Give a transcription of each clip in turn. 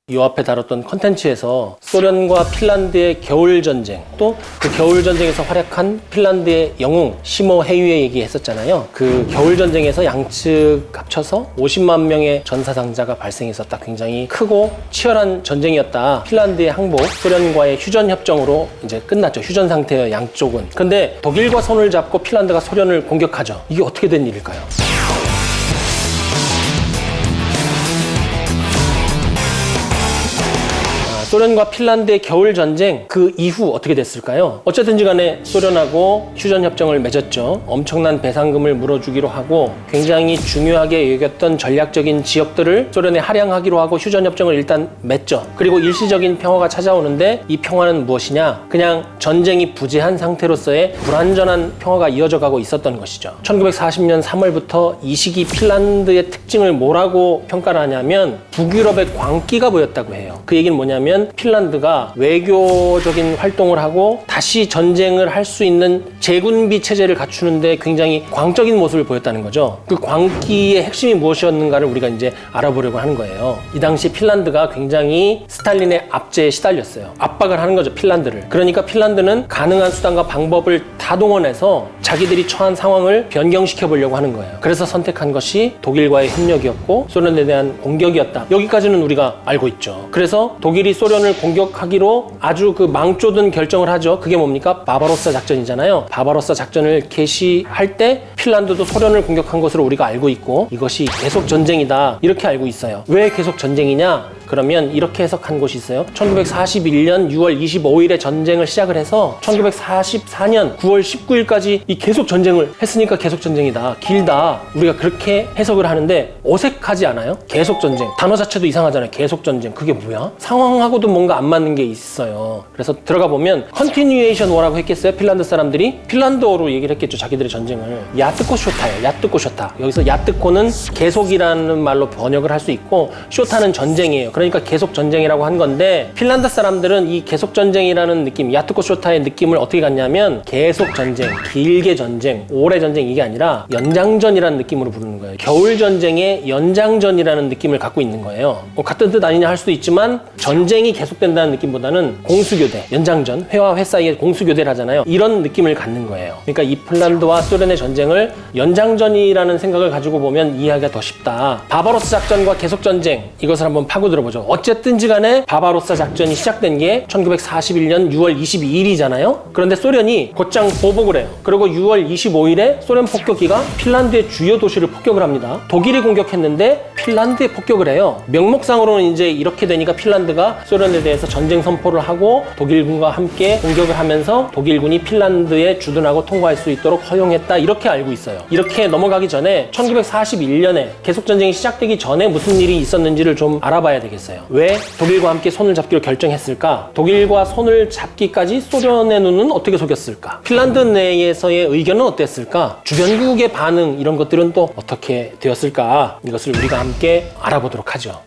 이 앞에 다뤘던 컨텐츠에서 소련과 핀란드의 겨울전쟁, 또 그 겨울전쟁에서 활약한 핀란드의 영웅 시모 헤이의 얘기했었잖아요. 그 겨울전쟁에서 양측 합쳐서 50만 명의 전사상자가 발생했었다. 굉장히 크고 치열한 전쟁이었다. 핀란드의 항복, 소련과의 휴전협정으로 이제 끝났죠. 휴전 상태의 양쪽은. 근데 독일과 손을 잡고 핀란드가 소련을 공격하죠. 이게 어떻게 된 일일까요? 소련과 핀란드의 겨울전쟁, 그 이후 어떻게 됐을까요? 어쨌든지 간에 소련하고 휴전협정을 맺었죠. 엄청난 배상금을 물어주기로 하고 굉장히 중요하게 여겼던 전략적인 지역들을 소련에 할양하기로 하고 휴전협정을 일단 맺죠. 그리고 일시적인 평화가 찾아오는데 이 평화는 무엇이냐? 그냥 전쟁이 부재한 상태로서의 불완전한 평화가 이어져 가고 있었던 것이죠. 1940년 3월부터 이 시기 핀란드의 특징을 뭐라고 평가를 하냐면 북유럽의 광기가 보였다고 해요. 그 얘기는 뭐냐면 핀란드가 외교적인 활동을 하고 다시 전쟁을 할 수 있는 재군비 체제를 갖추는데 굉장히 광적인 모습을 보였다는 거죠. 그 광기의 핵심이 무엇이었는가를 우리가 이제 알아보려고 하는 거예요. 이 당시 핀란드가 굉장히 스탈린의 압제에 시달렸어요. 압박을 하는 거죠, 핀란드를. 그러니까 핀란드는 가능한 수단과 방법을 다 동원해서 자기들이 처한 상황을 변경시켜 보려고 하는 거예요. 그래서 선택한 것이 독일과의 협력이었고 소련에 대한 공격이었다. 여기까지는 우리가 알고 있죠. 그래서 독일이 소련을 공격하기로 아주 그 망조든 결정을 하죠. 그게 뭡니까? 바바로사 작전이잖아요. 바바로사 작전을 개시할 때 핀란드도 소련을 공격한 것으로 우리가 알고 있고 이것이 계속 전쟁이다. 이렇게 알고 있어요. 왜 계속 전쟁이냐? 그러면 이렇게 해석한 곳이 있어요. 1941년 6월 25일에 전쟁을 시작을 해서 1944년 9월 19일까지 이 계속 전쟁을 했으니까 계속 전쟁이다. 길다. 우리가 그렇게 해석을 하는데 어색하지 않아요? 계속 전쟁. 단어 자체도 이상하잖아요. 계속 전쟁. 그게 뭐야? 상황하고도 뭔가 안 맞는 게 있어요. 그래서 들어가 보면 컨티뉴에이션 워라고 했겠어요? 핀란드 사람들이? 핀란드어로 얘기를 했겠죠. 자기들의 전쟁을. 야뜨코 쇼타예요. 야뜨코 쇼타. 여기서 야뜨코는 계속이라는 말로 번역을 할 수 있고 쇼타는 전쟁이에요. 그러니까 계속 전쟁이라고 한 건데 핀란드 사람들은 이 계속 전쟁이라는 느낌, 야트코 쇼타의 느낌을 어떻게 갖냐면 계속 전쟁, 길게 전쟁, 오래 전쟁 이게 아니라 연장전이라는 느낌으로 부르는 거예요. 겨울 전쟁의 연장전이라는 느낌을 갖고 있는 거예요. 같은 뜻 아니냐 할 수도 있지만 전쟁이 계속된다는 느낌보다는 공수교대, 연장전, 회와 회 사이에 공수교대를 하잖아요. 이런 느낌을 갖는 거예요. 그러니까 이 핀란드와 소련의 전쟁을 연장전이라는 생각을 가지고 보면 이해하기가 더 쉽다. 바바로스 작전과 계속 전쟁, 이것을 한번 파고 들어보죠. 어쨌든지 간에 바바로사 작전이 시작된 게 1941년 6월 22일이잖아요. 그런데 소련이 곧장 보복을 해요. 그리고 6월 25일에 소련 폭격기가 핀란드의 주요 도시를 폭격을 합니다. 독일이 공격했는데 핀란드에 폭격을 해요. 명목상으로는 이제 이렇게 되니까 핀란드가 소련에 대해서 전쟁 선포를 하고 독일군과 함께 공격을 하면서 독일군이 핀란드에 주둔하고 통과할 수 있도록 허용했다. 이렇게 알고 있어요. 이렇게 넘어가기 전에 1941년에 계속전쟁이 시작되기 전에 무슨 일이 있었는지를 좀 알아봐야 되겠어요. 왜 독일과 함께 손을 잡기로 결정했을까? 독일과 손을 잡기까지 소련의 눈은 어떻게 속였을까? 핀란드 내에서의 의견은 어땠을까? 주변국의 반응 이런 것들은 또 어떻게 되었을까? 이것을 우리가 함께 알아보도록 하죠.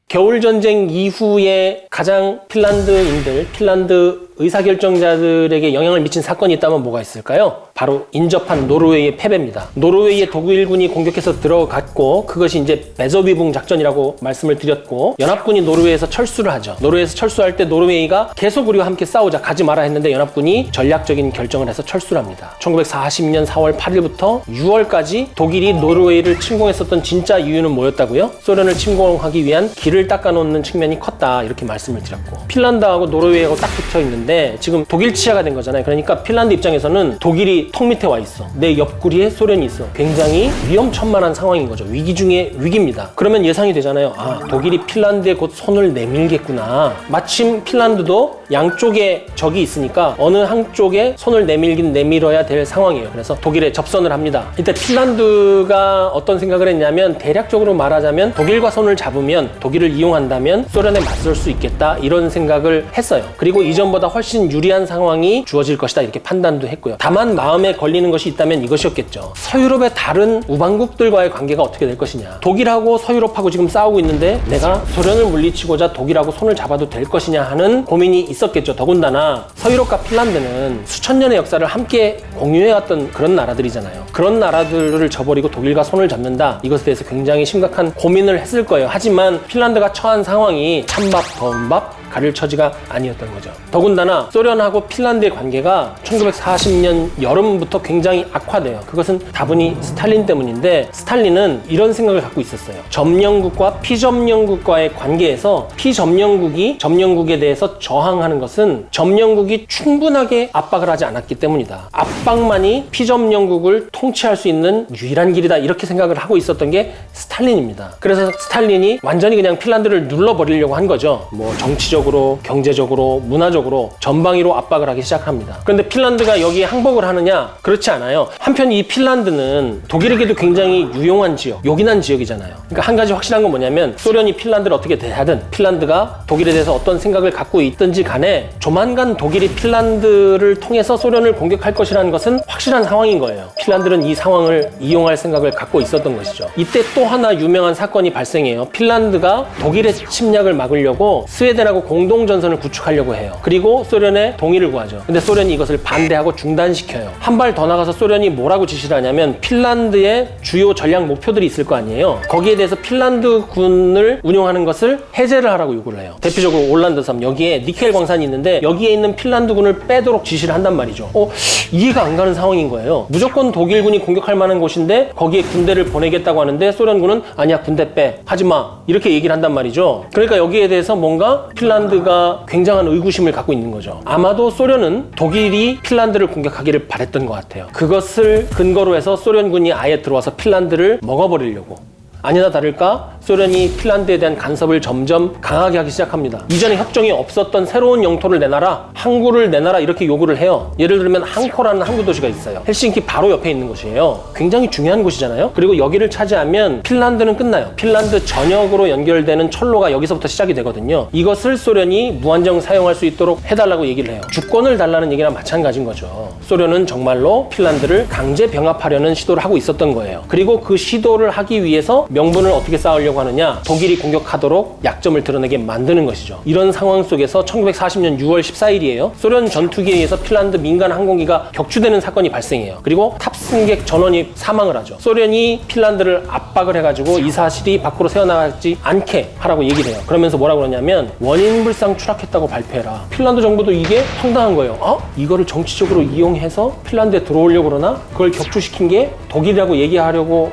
겨울전쟁 이후에 가장 핀란드 의사결정자들에게 영향을 미친 사건이 있다면 뭐가 있을까요? 바로 인접한 노르웨이의 패배입니다. 노르웨이에 독일군이 공격해서 들어갔고 그것이 이제 베저비붕 작전이라고 말씀을 드렸고 연합군이 노르웨이에서 철수를 하죠. 노르웨이에서 철수할 때 노르웨이가 계속 우리와 함께 싸우자 가지 마라 했는데 연합군이 전략적인 결정을 해서 철수를 합니다. 1940년 4월 8일부터 6월까지 독일이 노르웨이를 침공했었던 진짜 이유는 뭐였다고요? 소련을 침공하기 위한 길을 닦아놓는 측면이 컸다 이렇게 말씀을 드렸고 핀란드하고 노르웨이하고 딱 붙어 있는데 지금 독일 치하가 된 거잖아요. 그러니까 핀란드 입장에서는 독일이 턱 밑에 와 있어. 내 옆구리에 소련이 있어. 굉장히 위험천만한 상황인 거죠. 위기 중에 위기입니다. 그러면 예상이 되잖아요. 아, 독일이 핀란드에 곧 손을 내밀겠구나. 마침 핀란드도 양쪽에 적이 있으니까 어느 한쪽에 손을 내밀긴 내밀어야 될 상황이에요. 그래서 독일에 접선을 합니다. 이때 핀란드가 어떤 생각을 했냐면 대략적으로 말하자면 독일과 손을 잡으면 독일을 이용한다면 소련에 맞설 수 있겠다 이런 생각을 했어요. 그리고 이전보다 훨씬 유리한 상황이 주어질 것이다 이렇게 판단도 했고요. 다만 마음에 걸리는 것이 있다면 이것이었겠죠. 서유럽의 다른 우방국들과의 관계가 어떻게 될 것이냐. 독일하고 서유럽하고 지금 싸우고 있는데 내가 소련을 물리치고자 독일하고 손을 잡아도 될 것이냐 하는 고민이 있었 있었겠죠. 더군다나 서유럽과 핀란드는 수천 년의 역사를 함께 공유해왔던 그런 나라들이잖아요. 그런 나라들을 저버리고 독일과 손을 잡는다. 이것에 대해서 굉장히 심각한 고민을 했을 거예요. 하지만 핀란드가 처한 상황이 찬밥, 더운 밥, 가릴 처지가 아니었던 거죠. 더군다나 소련하고 핀란드의 관계가 1940년 여름부터 굉장히 악화돼요. 그것은 다분히 스탈린 때문인데 스탈린은 이런 생각을 갖고 있었어요. 점령국과 피점령국과의 관계에서 피점령국이 점령국에 대해서 저항하는 것은 점령국이 충분하게 압박을 하지 않았기 때문이다. 압박만이 피점령국을 통치할 수 있는 유일한 길이다. 이렇게 생각을 하고 있었던 게 스탈린입니다. 그래서 스탈린이 완전히 그냥 핀란드를 눌러버리려고 한 거죠. 뭐 정치적으로, 경제적으로, 문화적으로 전방위로 압박을 하기 시작합니다. 그런데 핀란드가 여기에 항복을 하느냐? 그렇지 않아요. 한편 이 핀란드는 독일에게도 굉장히 유용한 지역, 요긴한 지역이잖아요. 그러니까 한 가지 확실한 건 뭐냐면 소련이 핀란드를 어떻게 대하든 핀란드가 독일에 대해서 어떤 생각을 갖고 있든지 간에 조만간 독일이 핀란드를 통해서 소련을 공격할 것이라는 것은 확실한 상황인 거예요. 핀란드는 이 상황을 이용할 생각을 갖고 있었던 것이죠. 이때 또 하나 유명한 사건이 발생해요. 핀란드가 독일의 침략을 막으려고 스웨덴하고 공동전선을 구축하려고 해요. 그리고 소련의 동의를 구하죠. 근데 소련이 이것을 반대하고 중단시켜요. 한 발 더 나가서 소련이 뭐라고 지시를 하냐면 핀란드의 주요 전략 목표들이 있을 거 아니에요. 거기에 대해서 핀란드 군을 운용하는 것을 해제를 하라고 요구를 해요. 대표적으로 올란드 섬, 여기에 니켈 광산이 있는데 여기에 있는 핀란드 군을 빼도록 지시를 한단 말이죠. 이해가 안 가는 상황인 거예요. 무조건 독일군이 공격할 만한 곳인데 거기에 군대를 보내겠다고 하는데 소련군은 아니야, 군대 빼, 하지마, 이렇게 얘기를 한단 말이죠. 그러니까 여기에 대해서 뭔가 핀란드가 굉장한 의구심을 갖고 있는 거죠. 아마도 소련은 독일이 핀란드를 공격하기를 바랬던 것 같아요. 그것을 근거로 해서 소련군이 아예 들어와서 핀란드를 먹어버리려고. 아니나 다를까 소련이 핀란드에 대한 간섭을 점점 강하게 하기 시작합니다. 이전에 협정이 없었던 새로운 영토를 내놔라, 항구를 내놔라, 이렇게 요구를 해요. 예를 들면 항코라는 항구 도시가 있어요. 헬싱키 바로 옆에 있는 곳이에요. 굉장히 중요한 곳이잖아요. 그리고 여기를 차지하면 핀란드는 끝나요. 핀란드 전역으로 연결되는 철로가 여기서부터 시작이 되거든요. 이것을 소련이 무한정 사용할 수 있도록 해달라고 얘기를 해요. 주권을 달라는 얘기랑 마찬가지인 거죠. 소련은 정말로 핀란드를 강제 병합하려는 시도를 하고 있었던 거예요. 그리고 그 시도를 하기 위해서 명분을 어떻게 쌓으려고 하느냐? 독일이 공격하도록 약점을 드러내게 만드는 것이죠. 이런 상황 속에서 1940년 6월 14일이에요. 소련 전투기에 의해서 핀란드 민간 항공기가 격추되는 사건이 발생해요. 그리고 탑승객 전원이 사망을 하죠. 소련이 핀란드를 압박을 해가지고 이 사실이 밖으로 새어나가지 않게 하라고 얘기를 해요. 그러면서 뭐라고 그러냐면 원인불상 추락했다고 발표해라. 핀란드 정부도 이게 황당한 거예요. 이거를 정치적으로 이용해서 핀란드에 들어오려고 그러나? 그걸 격추시킨 게 독일이라고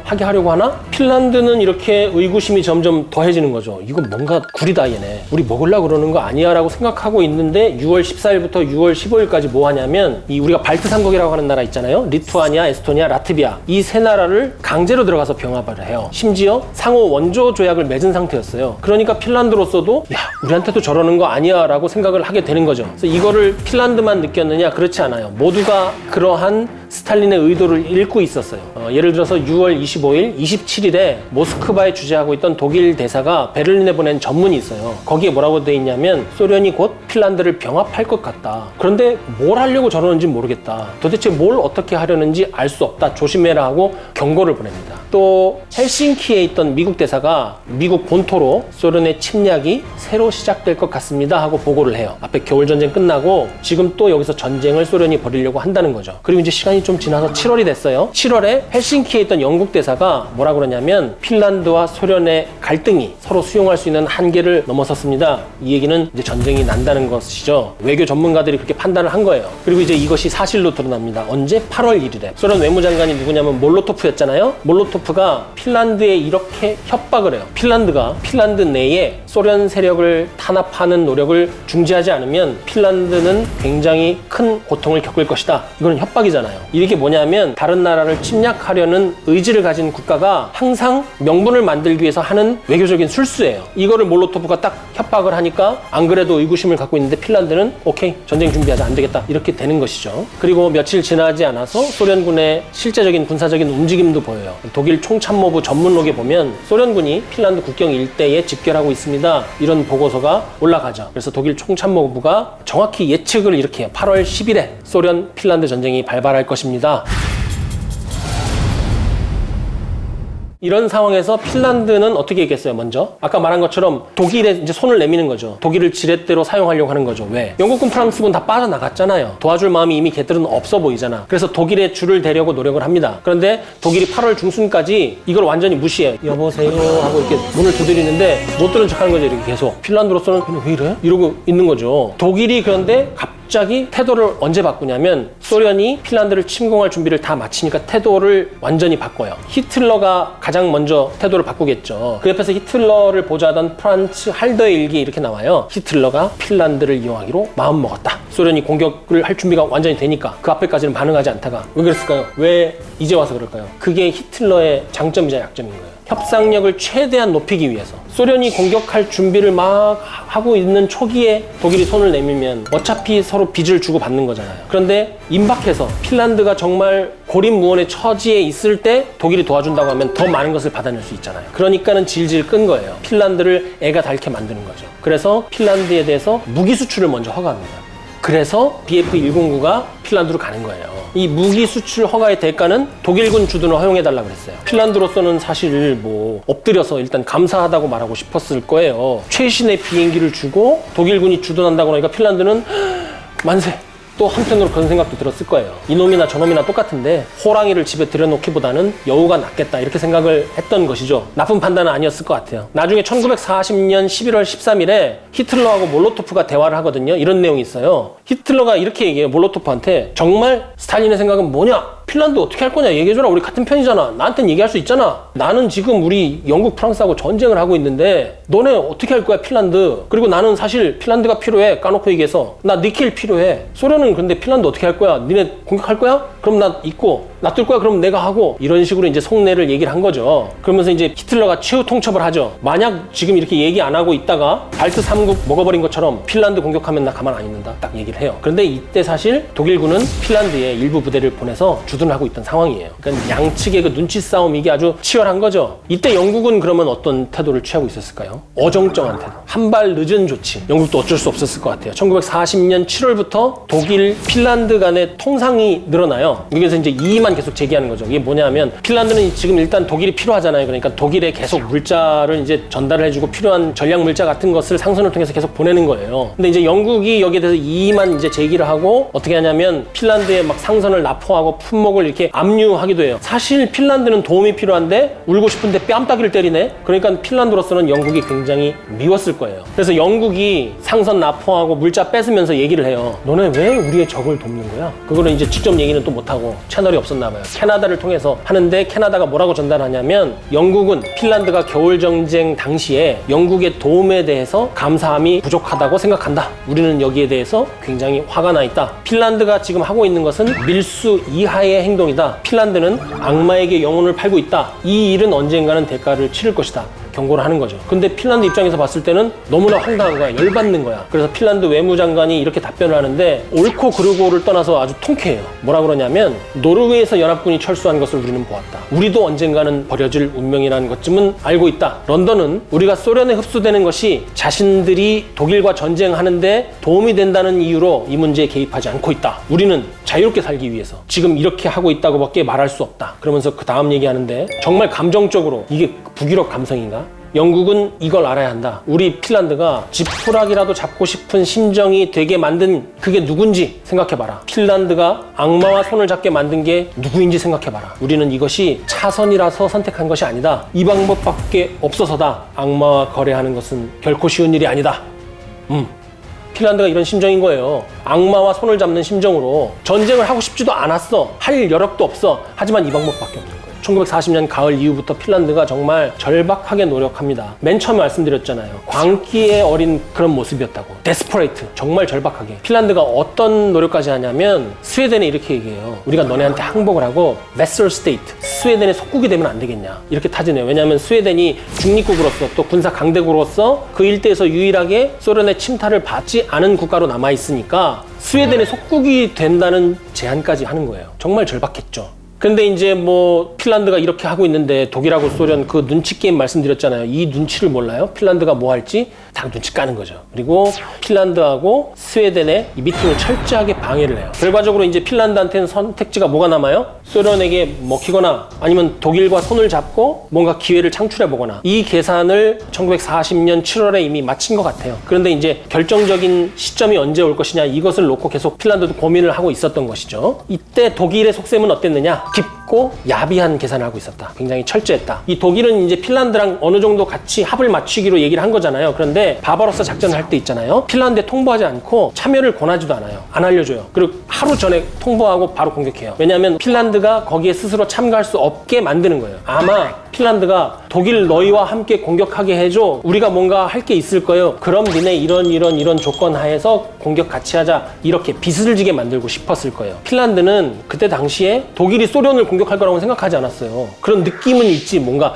하게 하려고 하나? 핀란드는 이렇게 의구심이 점점 더해지는 거죠. 이거 뭔가 구리다 얘네. 우리 먹으려고 그러는 거 아니야 라고 생각하고 있는데 6월 14일부터 6월 15일까지 뭐 하냐면 우리가 발트 3국이라고 하는 나라 있잖아요. 리투아니아, 에스토니아, 라트비아, 이 세 나라를 강제로 들어가서 병합을 해요. 심지어 상호 원조 조약을 맺은 상태였어요. 그러니까 핀란드로서도 우리한테도 저러는 거 아니야 라고 생각을 하게 되는 거죠. 그래서 이거를 핀란드만 느꼈느냐? 그렇지 않아요. 모두가 그러한 스탈린의 의도를 읽고 있었어요. 예를 들어서 6월 25일, 27일에 모스크바에 주재하고 있던 독일 대사가 베를린에 보낸 전문이 있어요. 거기에 뭐라고 돼 있냐면 소련이 곧 핀란드를 병합할 것 같다. 그런데 뭘 하려고 저러는지 모르겠다. 도대체 뭘 어떻게 하려는지 알 수 없다. 조심해라 하고 경고를 보냅니다. 또 헬싱키에 있던 미국 대사가 미국 본토로 소련의 침략이 새로 시작될 것 같습니다 하고 보고를 해요. 앞에 겨울전쟁 끝나고 지금 또 여기서 전쟁을 소련이 벌이려고 한다는 거죠. 그리고 이제 시간이 좀 지나서 7월이 됐어요. 7월에 헬싱키에 있던 영국 대사가 뭐라고 그러냐면 핀란드와 소련의 갈등이 서로 수용할 수 있는 한계를 넘어섰습니다. 이 얘기는 이제 전쟁이 난다는 것이죠. 외교 전문가들이 그렇게 판단을 한 거예요. 그리고 이제 이것이 사실로 드러납니다. 언제? 8월 1일에. 소련 외무장관이 누구냐면 몰로토프였잖아요. 몰로토프가 핀란드에 이렇게 협박을 해요. 핀란드 내에 소련 세력을 탄압하는 노력을 중지하지 않으면 핀란드는 굉장히 큰 고통을 겪을 것이다. 이거는 협박이잖아요. 이게 뭐냐면 다른 나라를 침략하려는 의지를 가진 국가가 항상 명분을 만들기 위해서 하는 외교적인 술수예요. 이거를 몰로토프가 딱 협박을 하니까 안 그래도 의구심을 갖고 있는데 핀란드는 오케이, 전쟁 준비하자, 안 되겠다, 이렇게 되는 것이죠. 그리고 며칠 지나지 않아서 소련군의 실제적인 군사적인 움직임도 보여요. 독일 총참모부 전문록에 보면 소련군이 핀란드 국경 일대에 집결하고 있습니다. 이런 보고서가 올라가죠. 그래서 독일 총참모부가 정확히 예측을 이렇게 해요. 8월 10일에 소련 핀란드 전쟁이 발발할 것입니다. 이런 상황에서 핀란드는 어떻게 했겠어요? 먼저 아까 말한 것처럼 독일에 이제 손을 내미는 거죠. 독일을 지렛대로 사용하려고 하는 거죠. 왜? 영국군, 프랑스군 다 빠져나갔잖아요. 도와줄 마음이 이미 걔들은 없어 보이잖아. 그래서 독일의 줄을 대려고 노력을 합니다. 그런데 독일이 8월 중순까지 이걸 완전히 무시해. 여보세요 하고 이렇게 문을 두드리는데 못 들은 척하는 거죠. 이렇게 계속. 핀란드로서는 왜 이래? 이러고 있는 거죠. 독일이 그런데 갑자기 태도를 언제 바꾸냐면 소련이 핀란드를 침공할 준비를 다 마치니까 태도를 완전히 바꿔요. 히틀러가 가장 먼저 태도를 바꾸겠죠. 그 옆에서 히틀러를 보좌하던 프란츠 할더의 일기에 이렇게 나와요. 히틀러가 핀란드를 이용하기로 마음먹었다. 소련이 공격을 할 준비가 완전히 되니까 그 앞에까지는 반응하지 않다가 왜 그랬을까요? 왜 이제 와서 그럴까요? 그게 히틀러의 장점이자 약점인 거예요. 협상력을 최대한 높이기 위해서 소련이 공격할 준비를 막 하고 있는 초기에 독일이 손을 내밀면 어차피 서로 빚을 주고 받는 거잖아요. 그런데 임박해서 핀란드가 정말 고립무원의 처지에 있을 때 독일이 도와준다고 하면 더 많은 것을 받아낼 수 있잖아요. 그러니까는 질질 끈 거예요. 핀란드를 애가 닳게 만드는 거죠. 그래서 핀란드에 대해서 무기 수출을 먼저 허가합니다. 그래서 BF109가 핀란드로 가는 거예요. 이 무기 수출 허가의 대가는 독일군 주둔을 허용해달라고 그랬어요. 핀란드로서는 사실 뭐 엎드려서 일단 감사하다고 말하고 싶었을 거예요. 최신의 비행기를 주고 독일군이 주둔한다고 하니까 핀란드는 만세! 또 한편으로 그런 생각도 들었을 거예요. 이놈이나 저놈이나 똑같은데 호랑이를 집에 들여놓기보다는 여우가 낫겠다 이렇게 생각을 했던 것이죠. 나쁜 판단은 아니었을 것 같아요. 나중에 1940년 11월 13일에 히틀러하고 몰로토프가 대화를 하거든요. 이런 내용이 있어요. 히틀러가 이렇게 얘기해요. 몰로토프한테 정말 스탈린의 생각은 뭐냐? 핀란드 어떻게 할 거냐 얘기해줘라. 우리 같은 편이잖아. 나한테는 얘기할 수 있잖아. 나는 지금 우리 영국, 프랑스하고 전쟁을 하고 있는데 너네 어떻게 할 거야 핀란드. 그리고 나는 사실 핀란드가 필요해. 까놓고 얘기해서 나 니켈 필요해. 소련은 근데 핀란드 어떻게 할 거야? 니네 공격할 거야? 그럼 나 있고 놔둘 거야? 그럼 내가 하고. 이런 식으로 이제 속내를 얘기를 한 거죠. 그러면서 이제 히틀러가 최후 통첩을 하죠. 만약 지금 이렇게 얘기 안 하고 있다가 발트 3국 먹어버린 것처럼 핀란드 공격하면 나 가만 안 있는다 딱 얘기를 해요. 그런데 이때 사실 독일군은 핀란드에 일부 부대를 보내서 주둔을 하고 있던 상황이에요. 그러니까 양측의 그 눈치 싸움 이게 아주 치열한 거죠. 이때 영국은 그러면 어떤 태도를 취하고 있었을까요? 어정쩡한 태도. 한 발 늦은 조치. 영국도 어쩔 수 없었을 것 같아요. 1940년 7월부터 독일, 핀란드 간의 통상이 늘어나요. 여기서 이제 이의만 계속 제기하는 거죠. 이게 뭐냐면 핀란드는 지금 일단 독일이 필요하잖아요. 그러니까 독일에 계속 물자를 이제 전달을 해주고 필요한 전략 물자 같은 것을 상선을 통해서 계속 보내는 거예요. 근데 이제 영국이 여기에 대해서 이의만 이제 제기를 하고 어떻게 하냐면 핀란드에 막 상선을 납포하고 품목을 이렇게 압류하기도 해요. 사실 핀란드는 도움이 필요한데 울고 싶은데 뺨따기를 때리네. 그러니까 핀란드로서는 영국이 굉장히 미웠을 거예요. 그래서 영국이 상선 납포하고 물자 뺏으면서 얘기를 해요. 너네 왜 우리의 적을 돕는 거야? 그거는 이제 직접 얘기는 또 못하고 채널이 없었나 봐요. 캐나다를 통해서 하는데 캐나다가 뭐라고 전달하냐면 영국은 핀란드가 겨울전쟁 당시에 영국의 도움에 대해서 감사함이 부족하다고 생각한다. 우리는 여기에 대해서 굉장히 화가 나 있다. 핀란드가 지금 하고 있는 것은 밀수 이하의 행동이다. 핀란드는 악마에게 영혼을 팔고 있다. 이 일은 언젠가는 대가를 치를 것이다. 경고를 하는 거죠. 근데 핀란드 입장에서 봤을 때는 너무나 황당한 거야. 열받는 거야. 그래서 핀란드 외무장관이 이렇게 답변을 하는데 옳고 그르고를 떠나서 아주 통쾌해요. 뭐라 그러냐면 노르웨이에서 연합군이 철수한 것을 우리는 보았다. 우리도 언젠가는 버려질 운명이라는 것쯤은 알고 있다. 런던은 우리가 소련에 흡수되는 것이 자신들이 독일과 전쟁하는데 도움이 된다는 이유로 이 문제에 개입하지 않고 있다. 우리는 자유롭게 살기 위해서 지금 이렇게 하고 있다고밖에 말할 수 없다. 그러면서 그 다음 얘기하는데 정말 감정적으로 이게 북유럽 감성인가? 영국은 이걸 알아야 한다. 우리 핀란드가 지푸라기라도 잡고 싶은 심정이 되게 만든 그게 누군지 생각해봐라. 핀란드가 악마와 손을 잡게 만든 게 누구인지 생각해봐라. 우리는 이것이 차선이라서 선택한 것이 아니다. 이 방법밖에 없어서다. 악마와 거래하는 것은 결코 쉬운 일이 아니다. 핀란드가 이런 심정인 거예요. 악마와 손을 잡는 심정으로 전쟁을 하고 싶지도 않았어. 할 여력도 없어. 하지만 이 방법밖에 없는 거예요. 1940년 가을 이후부터 핀란드가 정말 절박하게 노력합니다. 맨 처음에 말씀드렸잖아요. 광기에 어린 그런 모습이었다고. 데스퍼레이트. 정말 절박하게. 핀란드가 어떤 노력까지 하냐면 스웨덴에 이렇게 얘기해요. 우리가 너네한테 항복을 하고 vassal state. 스웨덴의 속국이 되면 안 되겠냐. 이렇게 타진해요. 왜냐하면 스웨덴이 중립국으로서 또 군사 강대국으로서 그 일대에서 유일하게 소련의 침탈을 받지 않은 국가로 남아있으니까 스웨덴의 속국이 된다는 제안까지 하는 거예요. 정말 절박했죠. 근데 이제 뭐 핀란드가 이렇게 하고 있는데 독일하고 소련 그 눈치 게임 말씀드렸잖아요. 이 눈치를 몰라요. 핀란드가 뭐 할지 다 눈치 까는 거죠. 그리고 핀란드하고 스웨덴의 이 미팅을 철저하게 방해를 해요. 결과적으로 이제 핀란드한테는 선택지가 뭐가 남아요? 소련에게 먹히거나 아니면 독일과 손을 잡고 뭔가 기회를 창출해 보거나, 이 계산을 1940년 7월에 이미 마친 것 같아요. 그런데 이제 결정적인 시점이 언제 올 것이냐, 이것을 놓고 계속 핀란드도 고민을 하고 있었던 것이죠. 이때 독일의 속셈은 어땠느냐? 깊고 야비한 계산을 하고 있었다. 굉장히 철저했다. 이 독일은 이제 핀란드랑 어느 정도 같이 합을 맞추기로 얘기를 한 거잖아요. 그런데 바바로사 작전을 할 때 있잖아요. 핀란드에 통보하지 않고 참여를 권하지도 않아요. 안 알려줘요. 그리고 하루 전에 통보하고 바로 공격해요. 왜냐하면 핀란드가 거기에 스스로 참가할 수 없게 만드는 거예요. 아마 핀란드가 독일 너희와 함께 공격하게 해줘. 우리가 뭔가 할 게 있을 거예요. 그럼 니네 이런 조건 하에서 공격 같이 하자. 이렇게 빚을 지게 만들고 싶었을 거예요. 핀란드는 그때 당시에 독일이 소련을 공격할 거라고 생각하지 않았어요. 그런 느낌은 있지. 뭔가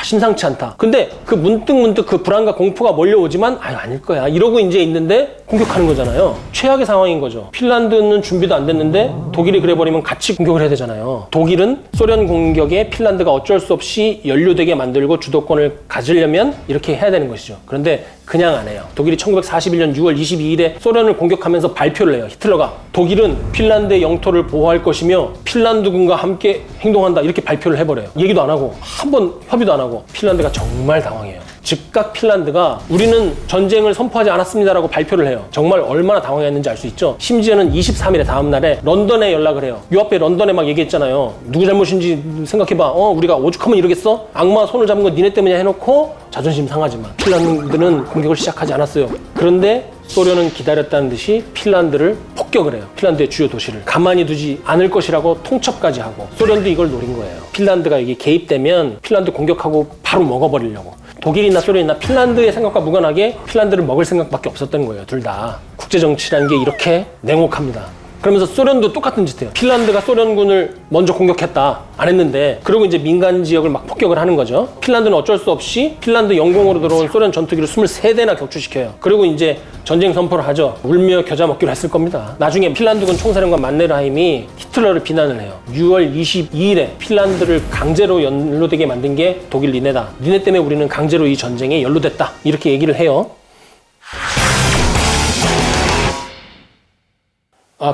심상치 않다. 근데 그 문득 그 불안과 공포가 몰려오지만 아닐 거야. 이러고 이제 있는데 공격하는 거잖아요. 최악의 상황인 거죠. 핀란드는 준비도 안 됐는데 독일이 그래버리면 같이 공격을 해야 되잖아요. 독일은 소련 공격에 핀란드가 어쩔 수 없이 연루되게 만들고 주도권을 가지려면 이렇게 해야 되는 것이죠. 그런데 그냥 안 해요. 독일이 1941년 6월 22일에 소련을 공격하면서 발표를 해요. 히틀러가 독일은 핀란드의 영토를 보호할 것이며 핀란드군과 함께 행동한다, 이렇게 발표를 해버려요. 얘기도 안 하고 한 번 협의도 안 하고. 핀란드가 정말 당황해요. 즉각 핀란드가 우리는 전쟁을 선포하지 않았습니다라고 발표를 해요. 정말 얼마나 당황했는지 알 수 있죠. 심지어는 23일에 다음 날에 런던에 연락을 해요. 요 앞에 런던에 막 얘기했잖아요. 누구 잘못인지 생각해봐. 우리가 오죽하면 이러겠어? 악마 손을 잡은 건 니네 때문이야 해놓고 자존심 상하지만 핀란드는 공격을 시작하지 않았어요. 그런데 소련은 기다렸다는 듯이 핀란드를 폭격을 해요. 핀란드의 주요 도시를 가만히 두지 않을 것이라고 통첩까지 하고, 소련도 이걸 노린 거예요. 핀란드가 여기 개입되면 핀란드 공격하고 바로 먹어버리려고. 독일이나 소련이나 핀란드의 생각과 무관하게 핀란드를 먹을 생각밖에 없었던 거예요. 둘 다. 국제정치라는 게 이렇게 냉혹합니다. 그러면서 소련도 똑같은 짓 해요. 핀란드가 소련군을 먼저 공격했다. 안 했는데, 그리고 이제 민간 지역을 막 폭격을 하는 거죠. 핀란드는 어쩔 수 없이 핀란드 영공으로 들어온 소련 전투기를 23대나 격추시켜요. 그리고 이제 전쟁 선포를 하죠. 울며 겨자 먹기로 했을 겁니다. 나중에 핀란드군 총사령관 만네르하임이 히틀러를 비난을 해요. 6월 22일에 핀란드를 강제로 연루되게 만든 게 독일 니네다. 니네 때문에 우리는 강제로 이 전쟁에 연루됐다. 이렇게 얘기를 해요.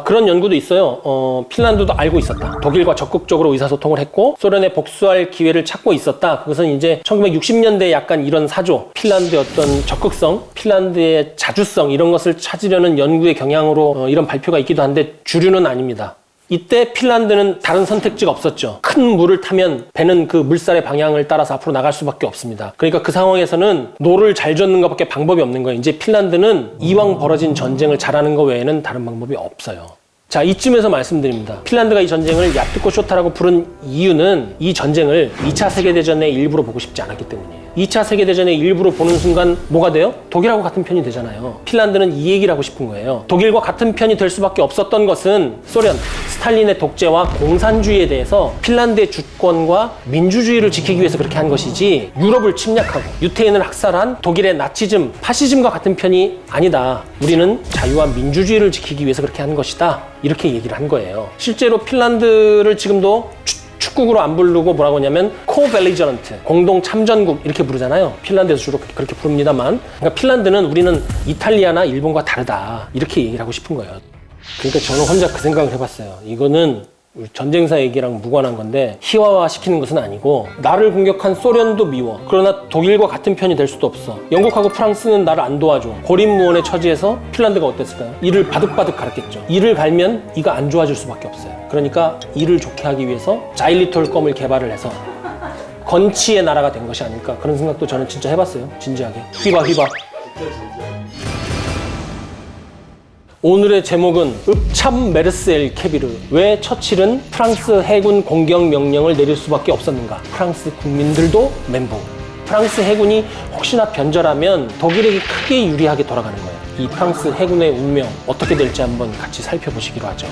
그런 연구도 있어요. 핀란드도 알고 있었다. 독일과 적극적으로 의사소통을 했고 소련에 복수할 기회를 찾고 있었다. 그것은 이제 1960년대 약간 이런 사조, 핀란드의 어떤 적극성, 핀란드의 자주성, 이런 것을 찾으려는 연구의 경향으로 이런 발표가 있기도 한데 주류는 아닙니다. 이때 핀란드는 다른 선택지가 없었죠. 큰 물을 타면 배는 그 물살의 방향을 따라서 앞으로 나갈 수밖에 없습니다. 그러니까 그 상황에서는 노를 잘 젓는 것밖에 방법이 없는 거예요. 이제 핀란드는 이왕 벌어진 전쟁을 잘하는 것 외에는 다른 방법이 없어요. 자, 이쯤에서 말씀드립니다. 핀란드가 이 전쟁을 야트코 쇼타라고 부른 이유는 이 전쟁을 2차 세계대전의 일부로 보고 싶지 않았기 때문이에요. 2차 세계대전의 일부로 보는 순간 뭐가 돼요? 독일하고 같은 편이 되잖아요. 핀란드는 이 얘기를 하고 싶은 거예요. 독일과 같은 편이 될 수밖에 없었던 것은 소련, 스탈린의 독재와 공산주의에 대해서 핀란드의 주권과 민주주의를 지키기 위해서 그렇게 한 것이지, 유럽을 침략하고 유태인을 학살한 독일의 나치즘, 파시즘과 같은 편이 아니다. 우리는 자유와 민주주의를 지키기 위해서 그렇게 한 것이다. 이렇게 얘기를 한 거예요. 실제로 핀란드를 지금도 축국으로 안 부르고 뭐라고 하냐면 코벨리저런트, 공동 참전국 이렇게 부르잖아요. 핀란드에서 주로 그렇게 부릅니다만, 그러니까 핀란드는 우리는 이탈리아나 일본과 다르다. 이렇게 얘기를 하고 싶은 거예요. 그러니까 저는 혼자 그 생각을 해봤어요. 이거는 전쟁사 얘기랑 무관한 건데 희화화 시키는 것은 아니고, 나를 공격한 소련도 미워. 그러나 독일과 같은 편이 될 수도 없어. 영국하고 프랑스는 나를 안 도와줘. 고립무원의 처지에서 핀란드가 어땠을까요? 이를 바득바득 갈았겠죠. 이를 갈면 이가 안 좋아질 수밖에 없어요. 그러니까 이를 좋게 하기 위해서 자일리톨 껌을 개발을 해서 건치의 나라가 된 것이 아닐까, 그런 생각도 저는 진짜 해봤어요. 진지하게. 휘바. 오늘의 제목은 읍참 메르스 엘 케비르. 왜 처칠은 프랑스 해군 공격 명령을 내릴 수밖에 없었는가? 프랑스 국민들도 멘붕. 프랑스 해군이 혹시나 변절하면 독일에게 크게 유리하게 돌아가는 거예요. 이 프랑스 해군의 운명 어떻게 될지 한번 같이 살펴보시기로 하죠.